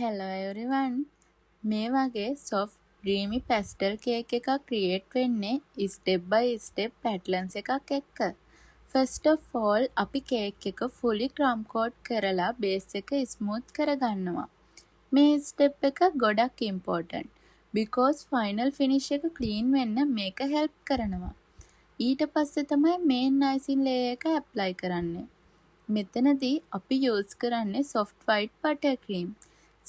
Hello everyone. මේ වගේ soft dreamy pastel cake එකක් create වෙන්නේ step by step patterns එකක් එක්ක. First of all අපි cake එක fully crumb coat කරලා base එක smooth කරගන්නවා. මේ step එක ගොඩක් important because final finish එක clean වෙන්න මේක help කරනවා. ඊට පස්සේ තමයි main icing layer එක apply කරන්නේ. මෙතනදී අපි use කරන්නේ soft white buttercream.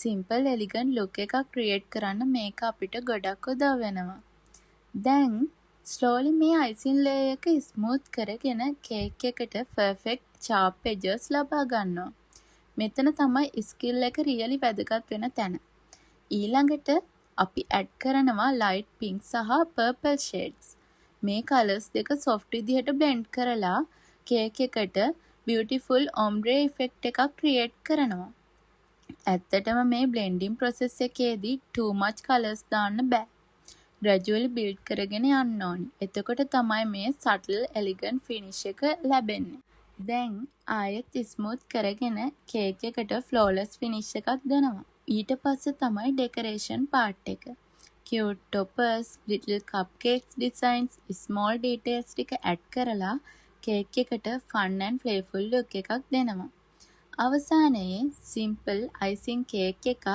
Simple elegant look එකක් ක්‍රියේට් කරන්න මේක අපිට ගොඩක් උදව් වෙනවා. දැන් ස්ලෝලි මේ අයිසින් ලේයර් එක ස්මූත් කරගෙන කේක් එකට පර්ෆෙක්ට් ෂාප් එජස් ලබා ගන්නවා. මෙතන තමයි ස්කිල් එක රියලි වැදගත් වෙන තැන. ඊළඟට අපි ඇඩ් කරනවා ලයිට් පින්ක් සහ පර්පල් ෂේඩ්ස්. මේ කලර්ස් දෙක සොෆ්ට් විදිහට බ්ලෙන්ඩ් කරලා කේක් එකට බියුටිෆුල් ඔම්බ්‍රේ ඉෆෙක්ට් එකක් ක්‍රියේට් කරනවා. ඇත්තටම මේ බ්ලෙන්ඩින් ප්‍රොසෙස් එකේදී too much colours දාන්න බෑ. gradually build කරගෙන යන්න ඕනි. එතකොට තමයි මේ subtle elegant finish එක ලැබෙන්නේ. දැන් ආයෙත් ස්මූත් කරගෙන කේක් එකට flawless finish එකක් දෙනවා. ඊට පස්සේ තමයි decoration part එක. cute toppers, little cupcakes designs, small details ටික add කරලා කේක් එකට fun and playful look එකක් දෙනවා. අවසානයේ සිම්පල් අයිසින් කේක් එකක්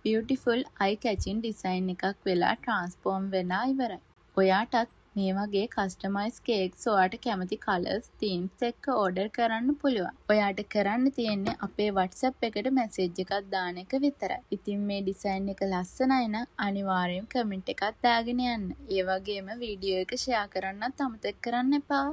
බියුටිෆුල් අයි කැචින් ඩිසයින් එකක් වෙලා ට්‍රාන්ස්ෆෝම් වෙලා ඉවරයි. ඔයාටත් මේ වගේ කස්ටමයිස් කේක්ස් ඔයාට කැමති කලර්ස් තීම්ස් එක්ක ඕඩර් කරන්න පුළුවන්. ඔයාට කරන්න තියෙන්නේ අපේ WhatsApp එකට මැසේජ් එකක් දාන එක විතරයි. ඉතින් මේ ඩිසයින් එක ලස්සනයි නම් අනිවාර්යෙන් කමෙන්ට් එකක් දාගෙන යන්න. ඒ වගේම වීඩියෝ එක ෂෙයා කරන්නත් අමතක කරන්න එපා.